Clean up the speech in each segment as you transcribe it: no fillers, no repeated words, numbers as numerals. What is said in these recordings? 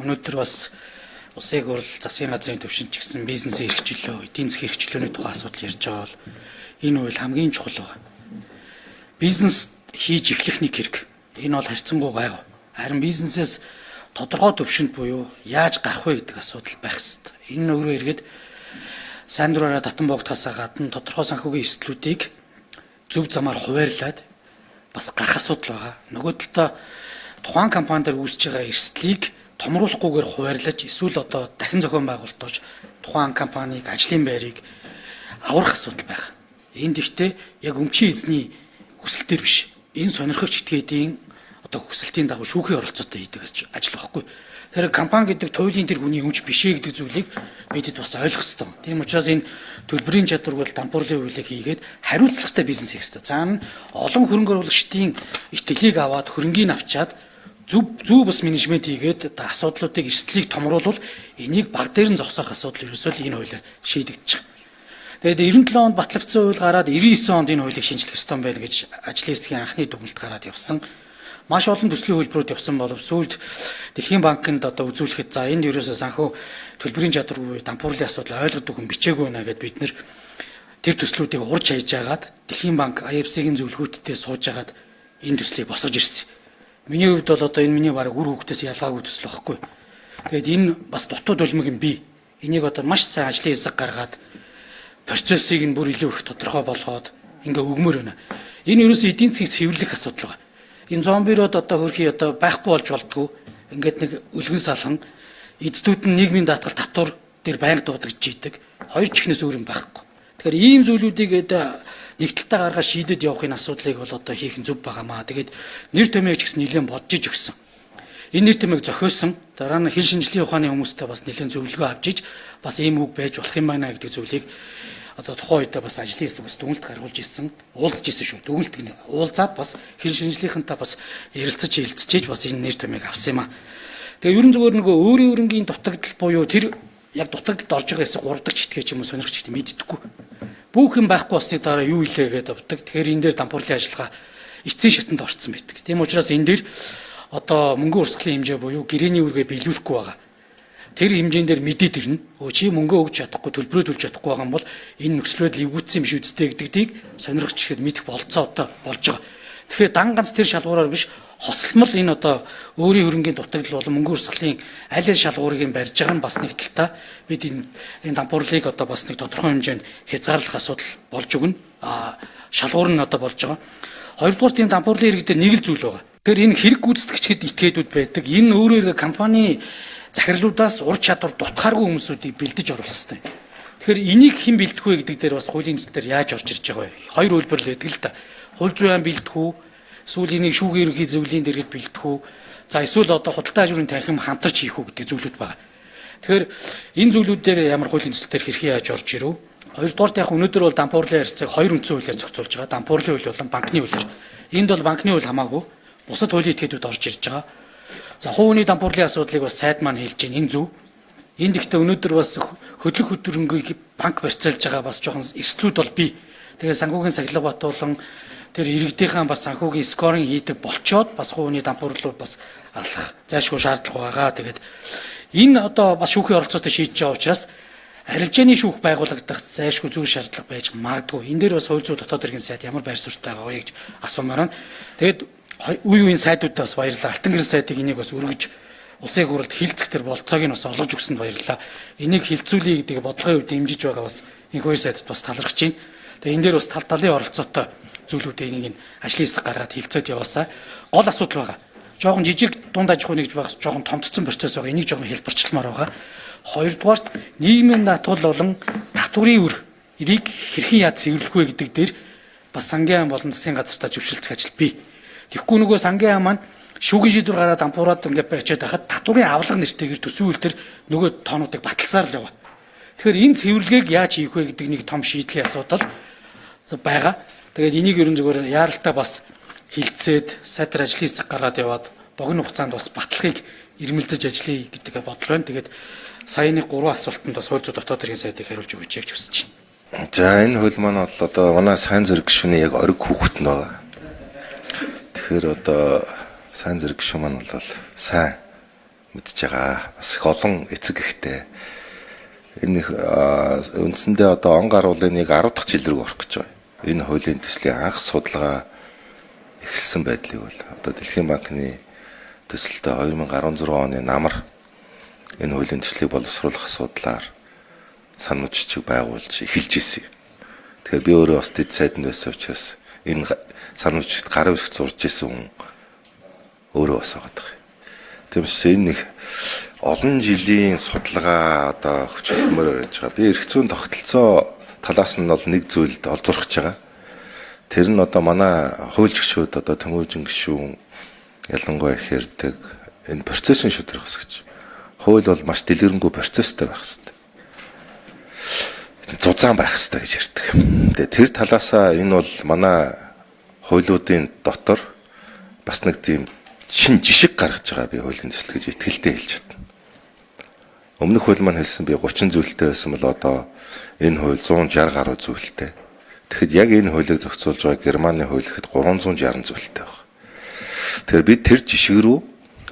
Өнөөдөр бас улсын хурал засгийн газрын төвшинч гэсэн бизнесийн эрхчлөө, эдийн засгийн эрхчлөөний тухай асуудал ярьж байгаа бол энэ үйл хамгийн чухал байна. Бизнес хийж эхлэхний хэрэг. Энэ бол харьцангуй гайгүй. Харин бизнесээс тодорхой төвшөнд буюу яаж гарах вэ гэдэг асуудал байх ёстой. Энэ өөрөө эргээд сайн дураараа татан богдохоосаа гадна тодорхой санхүүгийн эрсдлүүдийг зөв замаар хуваарлаад бас гарах асуудал байгаа. Нөгөө талдаа тухайн компани дээр үүсэж байгаа эрсдлийг томруулахгүйгээр хуваарлаж эсвэл одоо дахин зохион байгуулалтаж тухайн компаниг ажлын байрыг аврах асуудал байх. Энд ихтэй яг өмчийн эзний хүсэл төр биш. Энэ сонирхогч этгээдийн одоо хүсэлтийн дагуу шүүхийн оролцоотой хийдэг ажил байхгүй. Тэр компани гэдэг туйлын тэр хүний өмч бишээ гэдэг зүйлийг бидэд бас ойлгох хэрэгтэй. Тийм учраас энэ төлбөрийн чадваргүй дампуурлын үйлийг хийгээд хариуцлагатай бизнес хийх хэрэгтэй. Цаана олон хөрөнгө оруулагчдын итгэлийг аваад хөрөнгийг авчаад зөв бас менежмент хийгээд асуудлуудыг эрсдлийг томруулвал энийг баг дээр нь зогсоох асуудал ерөөсөө л энэ хуулиар шийдэгдэж байгаа. Тэгээд 97 онд батлагдсан хууль гараад 99 онд энэ хуулийг шинжлэх ёстой юм байна гэж ажлын хэсгийн анхны дүгнэлт гараад явсан. Маш олон төслийн хөлбөрүүд явсан боловч сүүлд Дэлхийн банкнд одоо үзүүлэхэд за энд ерөөсөө санхүү төлбөрийн чадваргүй дампуурлын асуудал ойлгодог хүн бичээгүй байна гэд бид нэр тэр төслүүдийг урьж хайж агаад Дэлхийн банк IFC-ийн зөвлөгөөттэй сууж агаад энэ төслийг босгож ирсэн. Миний хувьд бол одоо энэ миний бараг үр хөвгтөөс ялгаагүй төсөл واخгүй. Тэгээд энэ бас дутууд улмыг нь бий. Энийг одоо маш сайн ажлын хэсэг гаргаад процессыг нь бүр илүү их тодорхой болгоод ингээ өгмөр байна. Энэ ерөөсөө эдийн засгийн цэвэрлэх асуудал байна. Энэ зомбирод одоо хөрхий одоо байхгүй болж болдгоо. Ингээд нэг өлгөн салхан эцдүүд нь нийгмийн даатгал татвар дээр байнга дуудагдж идэг. Хоёр чихнээс өөр юм байхгүй. Тэгэхээр ийм зүйлүүдийг нэг талтаа гаргаад шийдэд явахын асуудлыг бол одоо хийх нь зөв байгаамаа. Тэгээд нэр томьёог ч гэсэн нэлээд бодож иж өгсөн. Энэ нэр томьёог зохиосон дараа нь хил шинжлэлийн ухааны хүмүүстэй бас нэлээд зөвлөгөө авч иж бас ийм үг байж болох юм байна гэдэг зүйлийг одоо тухайн үедээ бас ажлын хэсэг бас дүгнэлт гаргуулж ирсэн. Уулзж ирсэн шүү. Дүгнэлт гэнэ. Уулзаад бас хил шинжлэлийнхэнтэй бас ярилцаж хэлцэж бас энэ нэр томьёог авсан юм аа. Тэгээ ерөн зүгээр нөгөө өөрийн өрөнгийн дутагдал буюу тэр яг дутагдалд орж байгаа хэсэг 3 дахь читгэж юм уу сонирхч гэдэг мэддэггүй. Бүх юм байхгүй болсны дараа юу илээгээд авдаг. Тэгэхээр энэ дээр дампуурлын ажиллагаа эцсийн шатанд орцсон байдаг. Тийм учраас энэ дээр одоо мөнгө урсгалын хэмжээ буюу гэрээний үргээ биелүүлэхгүй байгаа. Тэр хэмжээнд дээр мэдээд ирнэ. Чи мөнгө өгч чадахгүй, төлбөрөө төлж чадахгүй байгаа юм бол энэ нөхцлөд эвгүүцсэн юм биш үсттэй гэдгийг сонирхч ихэд мэдэх болцоо одоо болж байгаа. Тэгэхээр дан ганц тэр шалгуураар биш хослмол энэ одоо өөрийн хөрөнгийн дутагдал болон мөнгө урсгалын аль аль шалгуурыг барьж байгаа нь бас нэг талтаа бид энэ дампуурлыг одоо бас нэг тодорхой хэмжээнд хязгаарлах асуудал болж өгнө. Шалгуур нь одоо болж байгаа. Хоёрдугаар энэ дампуурлын иргэн дээр нэг л зүйл байгаа. Тэгэхээр энэ хэрэг гүйцэтгэгчид этгээдүүд байдаг. Энэ өөрөө компани захирлуудаас ур чадвар дутхааргүй хүмүүсүүдийг бэлдэж оруулах хэрэгтэй. Тэгэхээр энийг хэн бэлдэх вэ гэдэг дээр бас хуулийн эзэн дээр яаж орж ирж байгаа вэ? Хоёр хөлбөр л байдаг л да. Хууль зүйн бэлдэх үү? Эсвэл энийг шүүхийн ерөнхий зөвлөлийн дэргэд бэлдэх үү? За эсвэл одоо худалдаа ажрын танхим хамтарч хийх үү гэдэг зүйлүүд байна. Тэгэхээр энэ зүйлүүд дээр ямар хуулийн төсөл төр хэрхэн яаж орж ирв? Хоёрдугаарт яг өнөөдөр бол дампуурлын харьцааг хоёр үндсэн хуулиар зохицуулж байгаа. Дампуурлын хууль болон банкны хуулиар. Энд бол банкны хууль хамаагүй бусад хуулийн этгээдүүд орж ирж байгаа. За хувийн дампуурлын асуудлыг бас сайд маань хэлж байна. Энэ зөв. Энд ихтэй өнөөдөр бас хөдлөх хөтөлбөрийг банк барьцаалж байгаа бас жоохон эрсдлүүд бол бий. Тэгээ санхүүгийн сахилга батуулан тэр иргэдийнхэн бас санхүүгийн скоринг хийдэг болчоод бас хувийн дампуурлууд бас алах зайлшгүй шаардлага байгаа. Тэгээд энэ одоо бас шүүхийн оролцоотой шийдэж байгаа учраас арилжааны шүүх байгуулагдах зайлшгүй зүйл шаардлага байж магадгүй. Энэ дээр бас хууль зүйн дотоод иргэн сайд ямар байр суурьтай байгаа вэ гэж асуумаар байна. Тэгээд үе үеийн сайдуудаа бас баярлалаа. Алтан гэрэл сайдыг энийг бас өргөж улсын хурлд хилцэх тэр болцоог нь бас олгож өгсөнд баярлалаа. Энийг хилцүүлэе гэдэг бодлогын үед дэмжиж байгаа бас энэ хоёр сайдад бас талархаж байна. Тэгээ энэ дээр бас тал талын оролцоотой зүйлүүдийг нэг ажлын хэсэг гаргаад хилцээд яваасаа гол асуудал байгаа. Жохон жижиг дунд аж ахуйн гэж байх жохон томцсон процесс байгаа. Энийг жохон хэлбэрчилмаар байгаа. Хоёрдугаарт нийгмийн даатгал болон татврын үр эрийг хэрхэн яаж цэвэрлэх вэ гэдэг дээр бас сангийн ам болон засгийн газартаа зөвшөлдөх ажил бий. Тэгэхгүй нөгөө сангийн ам маань шүүхийн шийдвэр гараад дампуураад ингээд байчаад хахад татврын авлага нэртэйгээр төсөв үйл төр нөгөө тоонуудыг баталсаар л яваа. Тэгэхээр энэ цэвэрлэгийг яаж хийх вэ гэдэг нэг том шийдлийн асуудал байгаа. Тэгээд энийг ерөн зүгээр яаралтай бас хилцээд сайтар ажлын хэсэг гаргаад яваад богино хугацаанд бас баталгыг ирмэлзэж ажиллая гэдэг бодол байна. Тэгээд саяны 3 асуултанд бас хууль зүйн дотоод иргэн сайдыг хариулж өгөөч гэж хүсэж байна. За энэ хууль маань бол одоо манай сайн зэрэг гишүүний яг ориг хүүхэд нь байгаа. Тэгэхээр одоо сайн зэрэг гишүүн маань бол сайн мэдж байгаа. Бас их олон эцэг ихтэй. Энэ үндсэндээ одоо он гаруулын нэг 10 дахь жил рүү орох гэж байгаа. Энэ хуулийн төслийн анх судалгаа эхэлсэн байдлыг бол одоо Дэлхийн банкны төсөлтөд 2016 оны намар энэ хуулийн төслийг боловсруулах асуудлаар санамжчиг байгуулж эхэлж ирсэн. Тэгэхээр би өөрөө бас дэд сайднд байсан учраас энэ санамжчигт гарын үсэг зурж исэн хүн өөрөө бас байгаа. Тиймээс энэ нэг олон жилийн судалгаа одоо хөчлөмөр байж байгаа. Би эрх зүйн тогтолцоо талаас нь бол нэг зүйлд олзуурч байгаа. Тэр нь одоо манай хууль гишүүд одоо Тэмүүжин гишүүн ялангуяа их ярьдаг энэ процессын шударгаас гэж. Хууль бол маш дэлгэрэнгүй процесстэй байх хэрэгтэй. Зузаан байх хэрэгтэй гэж ярьдаг. Тэгээ тэр талаасаа энэ бол манай хуулиудын дотор бас нэг тийм шин жишг гаргаж байгаа би хуулийн төсөл гэж итгэлтэй хэлж байна. Өмнөх хууль маань хэлсэн би 30 зүйлтэй байсан бол одоо энэ хууль 160 гаруй зүйлтэй. Тэгэхэд яг энэ хуулийг зохицуулж байгаа Германы хууль гэхэд 360 зүйлтэй байна. Тэгэхээр бид тэр жишг рүү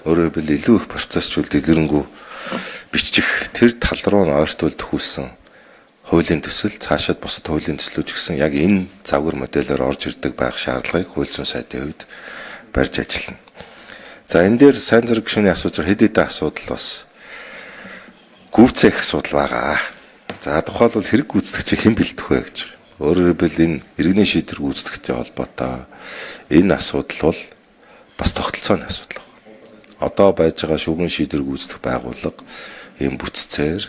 өөрөөр хэлбэл илүү их процессчул дэлгэрэнгүй бичих тэр тал руу ойртуулж төхүүлсэн хуулийн төсөл цаашаад бусад хуулийн төслүүд гэсэн яг энэ загвар модельээр орж ирдэг байх шаардлагыг хууль зүйн сайдын хувьд барьж ажиллана. За энэ дээр сайн зэрэг гишүүний асууж хэд хэдэн асуудал бас гүйцээх асуудал байгаа. За тухайлбал хэрэг гүйцэтгэгч хэн бэлдэх вэ гэж. Өөрөөр хэлбэл энэ иргэний шийдвэр гүйцэтгэгчтэй холбоотой энэ асуудал бол бас тогтолцооны асуудал байна. Одоо байж байгаа шүүгэн шийдвэр гүйцэтгэх байгууллага ийм бүтцээр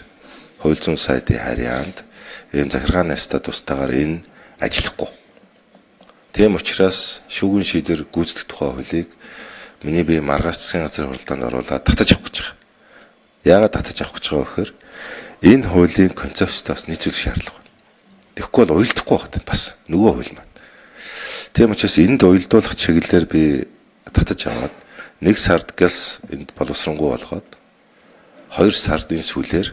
хууль зүйн сайдын харьяанд ийм захиргааны статустайгаар энэ ажиллахгүй. Тийм учраас шүүгэн шийдвэр гүйцэтгэх тухай хуулийг миний бие маргааш засгийн газрын хуралдаанд оруулаад татаж авах гэж байгаа. Яагаад татаж авах гэж байгаа вэ гэхээр энэ хуулийн концепцтэй бас нийцүүлэх шаардлага байна. Тэгэхгүй бол уйлдахгүй байна бас нөгөө хууль маань. Тийм учраас энд уйлдуулах чиглэлээр би татаж аваад 1 сард гэлс энд боловсронгуй болгоод 2 сарын сүүлээр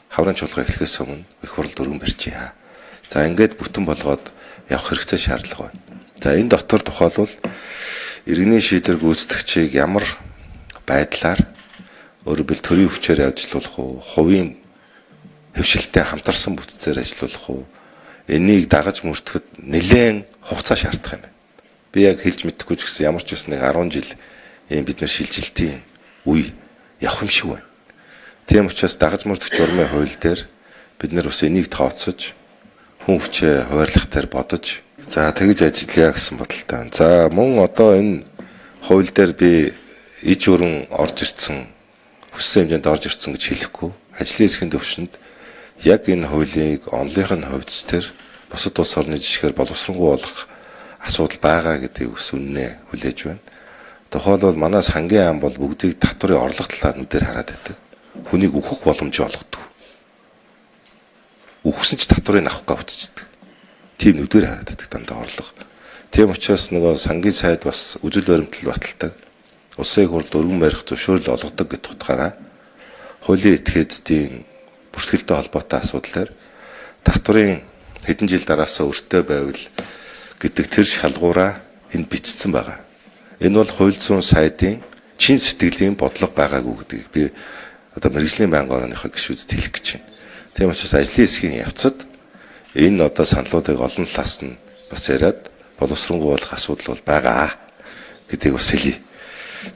хаврын чуулга эхлэхээс өмнө их хурл дөрвөн барьчихъя. За ингээд бүтэн болгоод явах хэрэгцээ шаардлага байна. За энэ дотор тухайлбал иргэний шийдвэр гүйцэтгэгчийг ямар байдлаар өөрөөр хэлбэл төрийн хүчээр ажиллуулах уу, хувийн хөвшилтэй хамтарсан бүтцээр ажиллуулах уу, энийг дагаж мөрдөхөд нэлээд хугацаа шаардах юм байна. Би яг хэлж мэдэхгүй ч гэсэн ямар ч бас нэг 10 жил ийм бид нар шилжилтийн үе явах юм шиг байна. Тийм учраас дагаж мөрдөх журмын хууль дээр бид нар бас энийг тооцож хүн хүчээ хуваарлах дээр бодож за тэгж ажиллая гэсэн бодолтой байна. За мөн одоо энэ хууль дээр би иж өрн орж ирсэн хүссэн хэмжээнд орж ирсэн гэж хэлэхгүй. Ажлын хэсгийн төвшөнд яг энэ хуулийг онлынхын хувьд тэр бусад улс орны жишгээр боловсронгуй болох асуудал байгаа гэдгийг ус үннээ хүлээж байна. Тухайлбал манай сангийн ам бол бүгдийг татврын орлого талаар нүдээр хараад байдаг. Хүнийг үхэх боломжийг олгодог. Үхсэн ч татврыг авах гэж утчихдаг. Тийм нүдээр хараад байдаг дандаа орлого. Тийм учраас нөгөө сангийн сайд бас үжил баримтал баталдаг. Улсын хурлд өргөн барих зөвшөөрөл олгодог гэдэг утгаараа хуулийн этгээдийн бүртгэлтэй холбоотой асуудлаар татврын хэдэн жил дараасаа өртөө байвал гэдэг тэр шалгуураа энд бичсэн байгаа. Энэ бол хууль зүйн сайдын чин сэтгэлийн бодлого байгаагүй гэдгийг би одоо мэргэжлийн байнгын орныхоо гишүүдэд хэлэх гэж байна. Тийм учраас ажлын хэсгийн явцад энэ одоо саналуудыг олон талаас нь бас яриад боловсронгуй болох асуудал бол байгаа гэдгийг бас хэлье.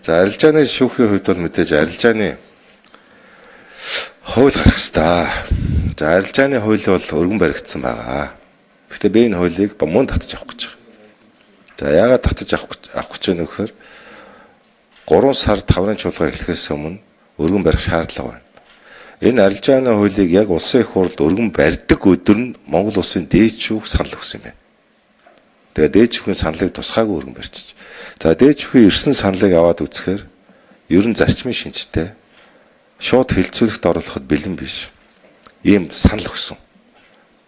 За арилжааны шүүхийн хувьд бол мэдээж арилжааны хууль гарах ёстой. За арилжааны хууль бол өргөн баригдсан байгаа. Гэхдээ би энэ хуулийг мөн татаж авах гэж байна. За яагаад татаж авах гэж байна вэ гэхээр 3 сард хаврын чуулга эхлэхээс өмнө өргөн барих шаардлага байна. Энэ арилжааны хуулийг яг улсын их хурлд өргөн барьдаг өдөр нь Монгол улсын дээд шүүх санал өгсөн юм байна. Тэгээ дээд шүүхийн саналыг тусгаагүй өргөн барьчих. За дээд шүүхийн ирсэн саналыг аваад үзэхээр ер нь зарчмын шинжтэй шууд хэлцүүлэгт оруулахад бэлэн биш. Ийм санал өгсөн.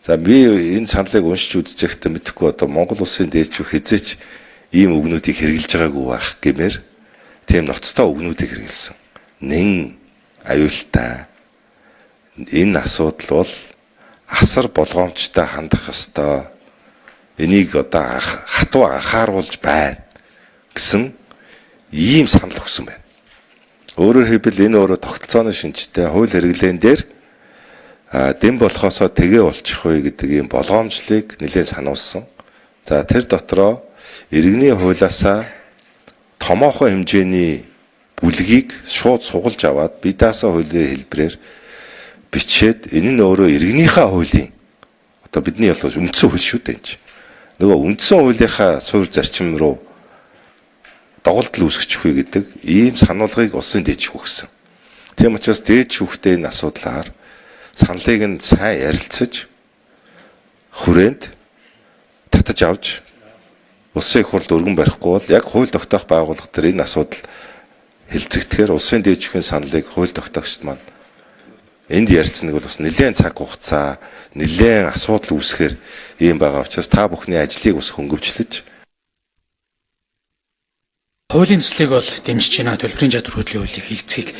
За би энэ саналыг уншиж үзэхдээ мэдэхгүй одоо Монгол улсын дээд шүүх хизээч ийм үгнүүдийг хэрэгжилж байгаагүй байх гэмээр тийм ноцтой үгнүүдийг хэрэгэлсэн. Нэн аюултай энэ асуудал бол асар болгоомжтой хандах ёстой. Энийг одоо хатуу анхааруулж байна гэсэн ийм санал өгсөн байна. Өөрөөр хэлбэл энэ өөрөө тогтолцооны шинжтэй хууль хэрэглэн дээр дэм болохоосоо тгээ болчих вэ гэдэг ийм болгоомжлыг нэлээд сануулсан. За тэр дотроо иргэний хуулиасаа томоохон хэмжээний бүлгийг шууд сугалж аваад бие даасан хуулийн хэлбэрээр бичээд энэ нь өөрөө иргэнийхээ хуулийн одоо бидний ялгаж үндсэн хууль шүү дээ энэ. Нөгөө үндсэн хуулийнхаа суурь зарчим руу доголдол үүсгэж үхвэ гэдэг ийм сануулгыг улсын дээд шүүх өгсөн. Тийм учраас дээд шүүхтэй энэ асуудлаар саналыг нь сайн ярилцаж хүрээнд татаж авч улсын их хурлд өргөн барихгүй бол яг хууль тогтоох байгууллага төр энэ асуудал хэлцэгдэхээр улсын дээд шүүхийн саналыг хууль тогтоогчд маань энд ярилцсан нэг бол бас нэлээд цаг хугацаа, нэлээд асуудал үүсгэхээр ийм байгаа учраас та бүхний ажлыг бас хөнгөвчлөж хуулийн төслийг бол дэмжиж байна. Төлбөрийн чадвар хөдөлгөөний хуулийг хилцгийг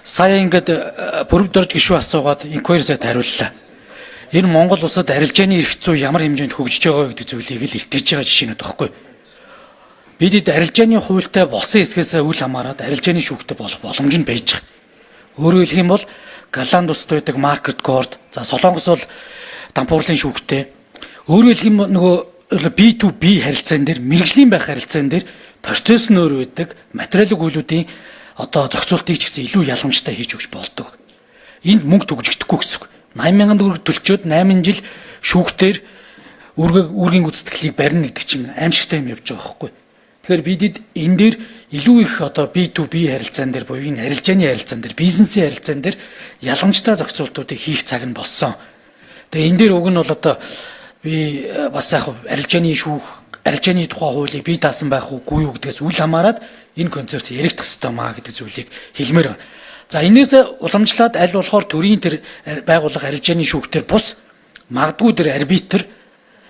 сая ингээд бүрэг дорж гишүү асуугаад инквайри сайд хариуллаа. Энэ Монгол улсад арилжааны эрх зүй ямар хэмжээнд хөгжиж байгаа гэдэг зүйлийг л илтгэж байгаа жишээнүүд багхгүй. Бид арилжааны хуультай болсон хэсгээс үл хамааран арилжааны шүүхтэй болох боломж нь байж байгаа. Өөрөөр хэлэх юм бол Голланд улсад байдаг маркет корт, за Солонгос бол дампуурлын шүүхтэй. Өөрөөр хэлэх юм нөгөө B2B харилцаан дээр, мэрэгжлийн байх харилцаан дээр процесс нь өөр байдаг, материалын хуулиудын одоо зохицуултыг ч гэсэн илүү ялгамжтай хийж өгч болдог. Энд мөнгө төгжигдэхгүй гэсэн үг. 80,000 төгрөг төлчөөд 8 жил шүүхтэр үүргийн гүйцэтгэлийг барина гэдэг чинь аимшигтай юм явж байгаа байхгүй. Тэгэхээр бидэд энэ дээр илүү их одоо B2B харилцаан дээр буюу энэ арилжааны харилцаан дээр, бизнесийн харилцаан дээр ялгамжтай зохицуултуудыг хийх цаг нь болсон. Тэгээ энэ дээр уг нь бол одоо би бас яг арилжааны тухай хуулийг бие даасан байх уугүй юу гэдгээс үл хамааран энэ концепц яригдах ёстой маа гэдэг зүйлийг хэлмээр байна. За энээс уламжлаад аль болохоор төрийн тэр байгууллага арилжааны шүүхтэр бус магадгүй тэр арбитр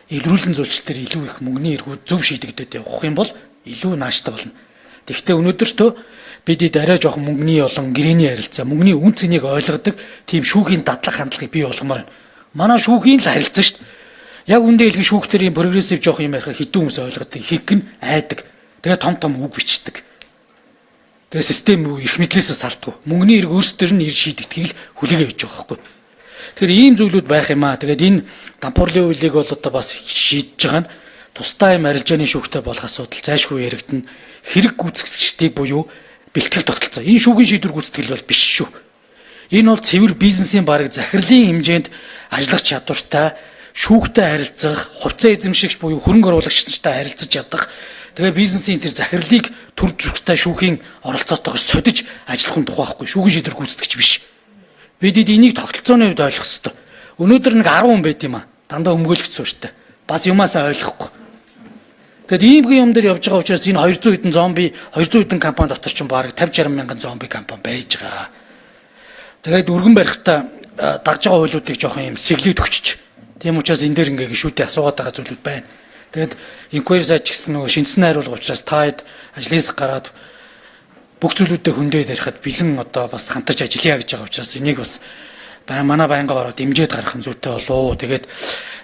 илрүүлэн зөвлөлтөөр илүү их мөнгөний эргүүд зөв шийдэгдээд явах юм бол илүү нааштай болно. Тэгэхдээ өнөөдөртөө бидэд арай жоохон мөнгөний болон гэрээний харилцаа, мөнгөний үн цэнийг ойлгодог тийм шүүхийн дадлаг хандлагыг бий болгомоор байна. Манай шүүхийн л харилцаа шүү дээ. Яг үндэ хэлэх шүүхтэрийн прогрессив жоох юм ярих хэдэн хүмүүс ойлгодог, хинх нь айдаг. Тэгээ том үг бичдэг. Тэгээ систем эрх мэдлээсээ салтгүй. Мөнгөний эрг өөрсдөр нь ир шийдэгдгийг хүлээгээ явж байгаа байхгүй. Тэгэхээр ийм зүйлүүд байх юм аа. Тэгээд энэ дампуурлын хуулийг бол одоо бас шийдэж байгаа нь тусдаа юм арилжааны шүүхтэй болох асуудал зайлшгүй яригдана. Хэрэг гүйцэтгэгчдийг буюу бэлтгэх тогтолцоо. Энэ шүүхийн шийдвэр гүйцэтгэл бол биш шүү. Энэ бол цэвэр бизнесийн бараг захирлын хэмжээнд ажиллах чадвартай шүүхтэй харилцах, хувьцаа эзэмшигч буюу хөрөнгө оруулагчтай харилцаж ядах, тэгээ бизнесийн тэр захирлыг төрж өгөхтэй шүүхийн оролцоотойгоор содиж ажиллах нь тухай байхгүй. Шүүхийн шийдвэр гүйцэтгэгч биш. Бид энийг тогтолцооны хувьд ойлгох хэрэгтэй. Өнөөдөр нэг 10 хүн байт юм аа. Дандаа өмгөөлөгч суурьтай. Бас юмасаа ойлгохгүй. Тэгэд ийм юм дээр явж байгаа учраас энэ 200 хэдэн зомби, 200 хэдэн компани дотор ч баг 50-60 мянган зомби компани байж байгаа. Тэгээд өргөн барихтаа дагж байгаа хуулиудыг жоохон юм сэглээд өгчөж. Тийм учраас энэ дээр ингээ гişүүдээ асуугаад байгаа зүйлүүд байна. Тэгээд инквайри сайд ч гэсэн нөгөө шинжсэн хариулга учраас таад ажлынс гараад бүх зүйлүүдэд хөндөд ярихад бэлэн одоо бас хамтарч ажиллая гэж байгаа учраас энийг бас манай байнга ороод дэмжиж гарах нь зүйтэй болоо. Тэгээд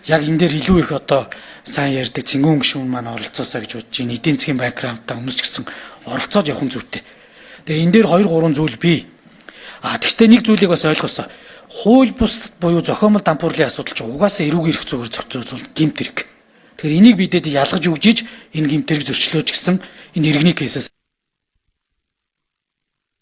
яг энэ дээр илүү их одоо сайн ярьдаг цэнгүүн гишүүн маань оролцоосаа гэж бодож байна. Эдийн засгийн бэкграундтай өмнөс гэсэн оролцоод явах нь зүйтэй. Тэгээд энэ дээр 2-3 зүйл бий. Гэхдээ нэг зүйлийг бас ойлгосоо. Хууль бус буюу зохиомол дампуурлын асуудал чинь угаасаа эрүүгийн эрх зүйгээр зохицуулах гэмт хэрэг. Тэгэхээр энийг бидэд ялгаж өгжиж энэ гэмт хэрэг зөрчлөөж гисэн энэ иргэний кейсээс